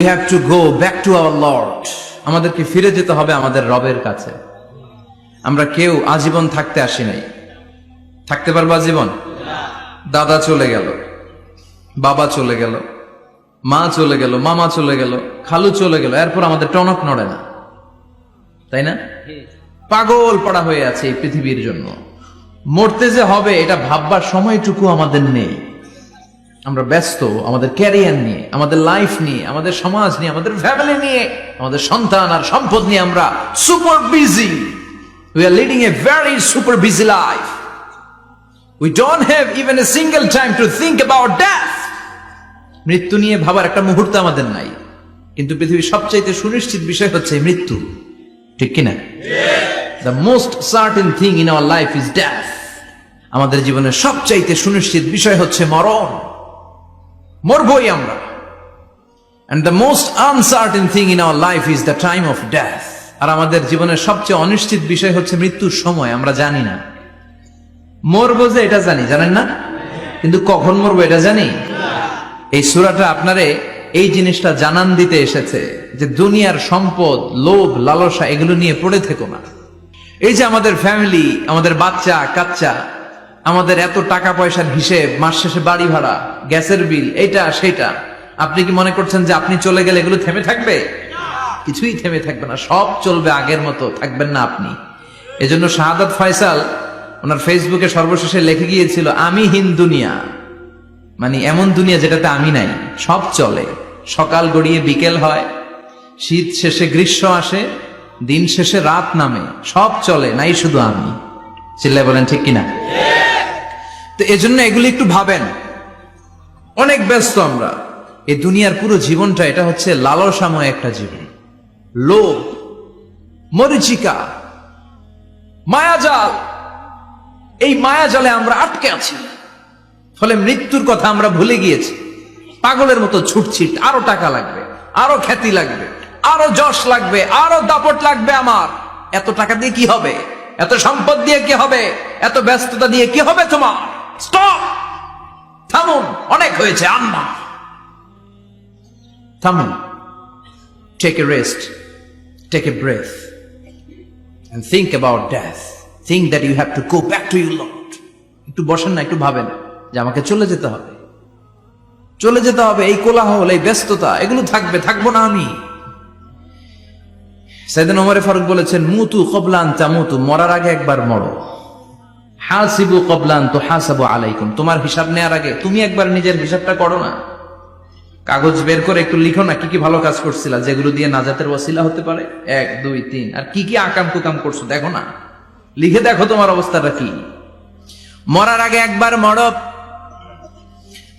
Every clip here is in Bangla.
We have to go back to our Lord. আমাদেরকে ফিরে যেতে হবে আমাদের রবের কাছে। আমরা কেউ আজীবন থাকতে আসি নাই। থাকতে পারবো আজীবন? দাদা চলে গেল, বাবা চলে গেল, মা চলে গেল, মামা চলে গেল, খালু চলে গেল, এরপর আমাদের টনক নড়ে না, তাই না? পাগল পড়া হয়ে আছে এই পৃথিবীর জন্য। মরতে যে হবে এটা ভাববার সময়টুকু আমাদের নেই। আমরা ব্যস্ত আমাদের ক্যারিয়ার নিয়ে, আমাদের লাইফ নিয়ে, আমাদের সমাজ নিয়ে, আমাদের ফ্যামিলি নিয়ে, আমাদের সন্তান আর সম্পদ নিয়ে আমরা super busy. We are leading a very super busy life. We don't have even a single time to think about death. মৃত্যু নিয়ে ভাবার একটা মুহূর্ত আমাদের নাই। কিন্তু পৃথিবীর সবচাইতে সুনিশ্চিত বিষয় হচ্ছে মৃত্যু, ঠিক কিনা? The most certain thing in our life is death. আমাদের জীবনের সবচাইতে সুনিশ্চিত বিষয় হচ্ছে মরণ। মরবই আমরা। And the most uncertain thing in our life is the time of death. আর আমাদের জীবনের সবচেয়ে অনিশ্চিত বিষয় হচ্ছে মৃত্যুর সময়। আমরা জানি না। মরবো যে এটা জানি, জানেন না? কিন্তু কখন মরবো এটা জানি? এই সূরাটা আপনারে এই জিনিসটা জানান দিতে এসেছে যে দুনিয়ার সম্পদ, লোভ, লালসা এগুলো নিয়ে পড়ে থেকো না। এই যে আমাদের ফ্যামিলি, আমাদের বাচ্চা কাচ্চা, আমাদের এত টাকা পয়সার হিসেব, মাস শেষে বাড়ি ভাড়া, গ্যাসের বিল, এটা সেটা, আপনি কি মনে করছেন যে আপনি চলে গেলে এগুলো থেমে থাকবে? কিছুই থেমে থাকবে না, সব চলবে আগের মতো, থাকবেন না আপনি। এজন্য শাহাদাত ফয়সাল ওনার ফেসবুকে সর্বশেষে লিখে গিয়েছিল, আমি হীন দুনিয়া, মানে এমন দুনিয়া যেটাতে আমি নাই। সব চলে, সকাল গড়িয়ে বিকেল হয়, শীত শেষে গ্রীষ্ম আসে, দিন শেষে রাত নামে, সব চলে, নাই শুধু আমি। চিল্লায় বলেন ঠিক কিনা? তো এজন্য এগুলি একটু ভাবেন। অনেক ব্যস্ত আমরা। এই দুনিয়ার পুরো জীবনটা এটা হচ্ছে লালসাময় একটা জীবন। লোভ, মরিচিকা, মায়াজাল, এই মায়াজালে আমরা আটকে আছি। ফলে মৃত্যুর কথা আমরা ভুলে গিয়েছি। পাগলের মতো ছুটছি, আরো টাকা লাগবে, আরো খ্যাতি লাগবে, আরো যশ লাগবে, আরো দাপট লাগবে আমার। এত টাকা দিয়ে কি হবে? এত সম্পদ দিয়ে কি হবে? এত ব্যস্ততা দিয়ে কি হবে তোমার? স্টপ, থামুন, অনেক হয়েছে, আম্মা থামুন। Take a rest, take a breath and think about death. Think that you have to go back to your Lord. একটু বসেন না, একটু ভাবেন যে আমাকে চলে যেতে হবে, চলে যেতে হবে। এই কোলাহল, এই ব্যস্ততা এগুলো থাকবে, থাকবো না আমি। সাইয়েদনা ওমর ফারুক বলেছেন, মুতু ক্বাবলা আন তামুতু, মরার আগে একবার মরো। হাসিবু ক্বাবলা আন তুহাসাবু আলাইকুম, তোমার হিসাব নেওয়ার আগে তুমি একবার নিজের হিসাবটা করো না। কাগজ বের করে একটু লিখো না কি কি ভালো কাজ করছিলা, যেগুলো দিয়ে নাজাতের ওয়াসিলা হতে পারে। 1 2 3, আর কি কি আকাম কুকাম করছো দেখো না, লিখে দেখো তোমার অবস্থাটা কি। মরার আগে একবার মরো।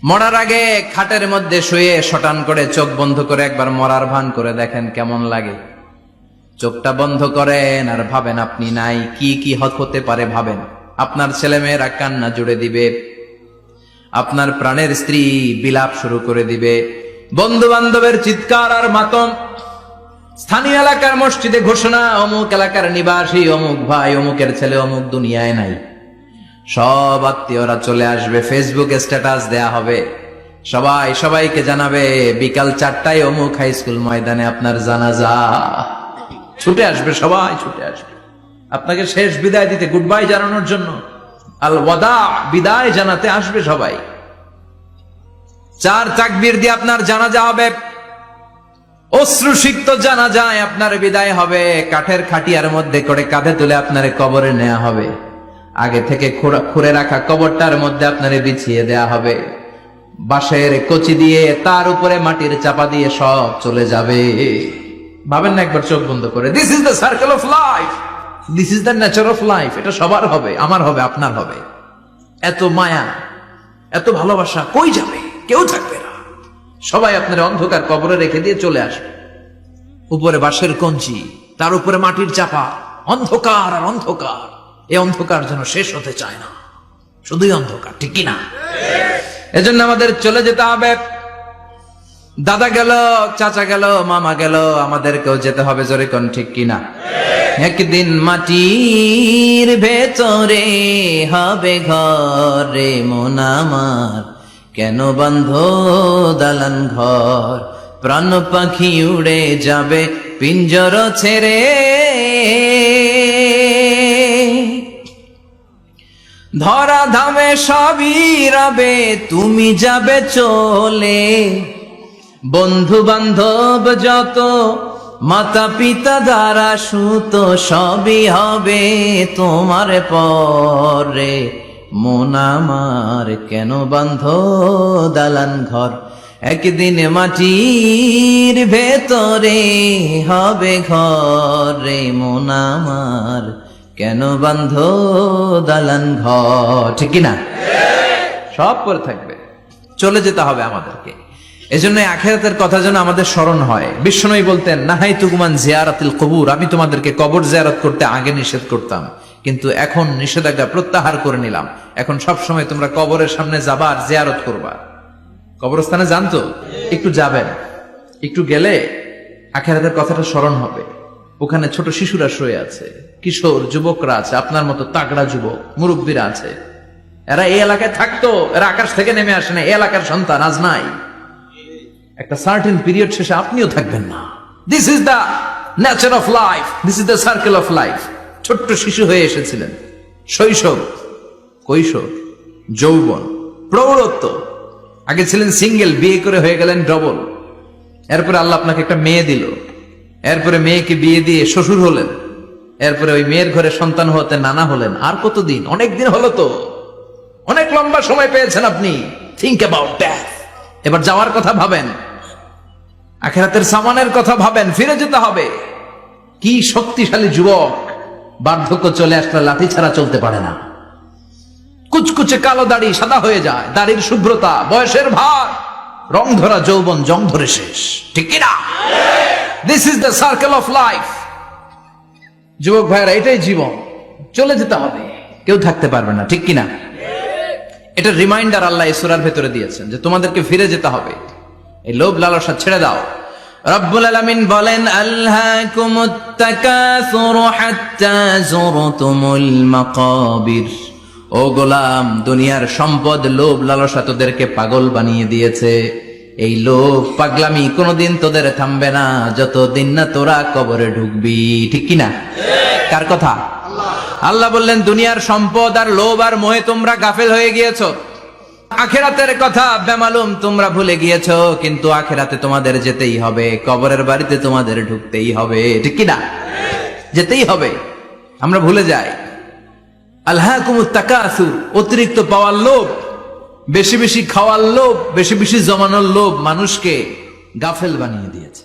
মরার আগে খাটের মধ্যে শুয়ে শটান করে চোখ বন্ধ করে একবার মরার ভান করে দেখেন কেমন লাগে। চোখটা বন্ধ করেন আর ভাবেন আপনি নাই, কি কি হতে পারে ভাবেন। আপনার ছেলে মেয়েরা কান্না জুড়ে দিবে, আপনার প্রাণের স্ত্রী বিলাপ শুরু করে দিবে, বন্ধু বান্ধবের চিৎকার আর মাতম, স্থানীয় এলাকার মসজিদে ঘোষণা, অমুক এলাকার নিবাসী অমুক ভাই অমুকের ছেলে অমুক দুনিয়ায় নাই। সব আত্মীয়রা চলে আসবে, ফেসবুকে স্ট্যাটাস দেয়া হবে, সবাই সবাইকে জানাবে বিকাল 4টায় অমুক হাই স্কুল ময়দানে আপনার জানাজা। ছুটে আসবে, সবাই ছুটে আসবে আপনাকে শেষ বিদায় দিতে, গুড বাই জানানোর জন্য, আল ওয়াদা, বিদায় জানাতে আসবে সবাই। 4 তাকবীর দিয়ে আপনার জানাজা হবে, অশ্রুসিক্ত জানাজায় আপনার বিদায় হবে। কাঠের খাটিয়ার মধ্যে করে কাঁধে তুলে আপনার কবরে নেওয়া হবে। আগে থেকে খুঁড়ে রাখা কবরটার মধ্যে আপনারে বিছিয়ে দেয়া হবে। বাঁশের কচি দিয়ে তার উপরে মাটির চাপা দিয়ে সব চলে যাবে। ভাবেন না একবার চোখ বন্ধ করে, this is the circle of life, this is the nature of life. এটা সবার হবে, আমার হবে, আপনার হবে। এত মায়া, এত ভালোবাসা কই যাবে? কেউ থাকবে না। সবাই আপনার অন্ধকার কবরে রেখে দিয়ে চলে আসবে। উপরে বাঁশের কঞ্চি, তার উপরে মাটির চাপা, অন্ধকার আর অন্ধকার। এই অন্ধকার যেন শেষ হতে চায় না, শুধুই অন্ধকার, ঠিক কিনা? এজন্য আমাদের চলে যেতে হবে। দাদা গেল, চাচা গেল, মামা গেল, আমাদেরকেও যেতে হবে, জোরে কোন ঠিক কিনা? একদিন মাটির ভেতরে হবে ঘরে মন আমার, কেন বন্ধ দালান ঘর, প্রাণ পাখি উড়ে যাবে পিঞ্জর ছেড়ে, ধরা ধামে সবই রবে তুমি যাবে চলে, বন্ধু বান্ধব যত মাতা পিতা দ্বারা সুত সবই হবে তোমার পরে, মন আমার কেন বান্ধ দালান ঘর, একদিন মাটির ভেতরে হবে ঘরে, মন আমার কেন বান্ধ দালান ঘর। ঠিক না? সব করে থাকবে, চলে যেতে হবে আমাদেরকে। এজন্য আখিরাতের কথা যেন আমাদের স্মরণ হয়। বিশ্বনবী বলতেন, নাহাইতুকুমান জিয়ারাতিল কবুর, আমি তোমাদেরকে কবর জিয়ারত করতে আগে নিষেধ করতাম, কিন্তু এখন নিষেধাজ্ঞা প্রত্যাহার করে নিলাম। এখন সব সময় তোমরা কবরের সামনে যাবা আর জিয়ারত করবা। কবরস্থানে জানতো একটু যাবেন, একটু গেলে আখিরাতের কথাটা স্মরণ হবে। ওখানে ছোট শিশুরা শুয়ে আছে, কিশোর যুবকরা আছে, আপনার মতো তাগড়া যুবক মুরব্বীরা আছে। এরা এই এলাকায় থাকতো, এরা আকাশ থেকে নেমে আসে না, এই এলাকার সন্তান আজ নাই। একটা সার্টেন পিরিয়ড শেষে আপনিও থাকবেন না। This is the nature of life, this is the circle of life. ছোট্ট শিশু হয়ে এসেছিলেন, শৈশব, কৈশোর, যৌবন, প্রৌঢ়ত্ব। আগে ছিলেন সিঙ্গেল, বিয়ে করে হয়ে গেলেন ডবল। এরপরে আল্লাহ আপনাকে একটা মেয়ে দিল, এরপরে মেয়েকে বিয়ে দিয়ে শ্বশুর হলেন, এরপরে ওই মেয়ের ঘরে সন্তান হতে নানা হলেন। আর কতদিন? অনেক দিন হলো তো, অনেক লম্বা সময় পেয়েছেন আপনি। Think about that. এবার যাওয়ার কথা ভাবেন, আখিরাতের সামানের কথা ভাবেন, ফিরে যেতে হবে। কি শক্তিশালী যুবক, বার্ধক্য চলে আসলে লাঠি ছাড়া চলতে পারে না। কুচকুচে কালো দাড়ি সাদা হয়ে যায়, দাড়ির শুভ্রতা, বয়সের ভার, রং ধরা যৌবন জং ধরে শেষ। ঠিক কিনা? This is the circle of life. যুবক ভাইরা, এটাই জীবন, চলে যেতে হবে, কেউ থাকতে পারবে না। ঠিক কিনা? এটা রিমাইন্ডার আল্লাহ এই সূরার ভেতরে দিয়েছেন যে তোমাদেরকে ফিরে যেতে হবে। এই লোভ লালসা ছেড়ে দাও। রব্বুল আলামিন বলেন, আলহাকুমুত তাকাসুর হাত্তা যুরতুমুল মাকাবির। ও গোলাম, দুনিয়ার সম্পদ, লোভ লালসা তোদেরকে পাগল বানিয়ে দিয়েছে। এই লোভ পাগলামি কোনোদিন তোদের থামবে না যতদিন না তোরা কবরে ঢুকবি। ঠিক কিনা? কার কথা? আল্লাহ বললেন, দুনিয়ার সম্পদ আর লোভ আর মোহে তোমরা গাফেল হয়ে গিয়েছো। আখিরাতের কথা বেমালুম তোমরা ভুলে গিয়েছো, কিন্তু আখিরাতে তোমাদের যেতেই হবে, কবরের বাড়িতে তোমাদের ঢুকতেই হবে। ঠিক কিনা? যেতেই হবে। আমরা ভুলে যাই। আলহাকুমুত তাকাসুর, অতিরিক্ত পাওয়ার লোভ, বেশি বেশি খাওয়ার লোভ, বেশি বেশি জমানোর লোভ মানুষকে গাফেল বানিয়ে দিয়েছে।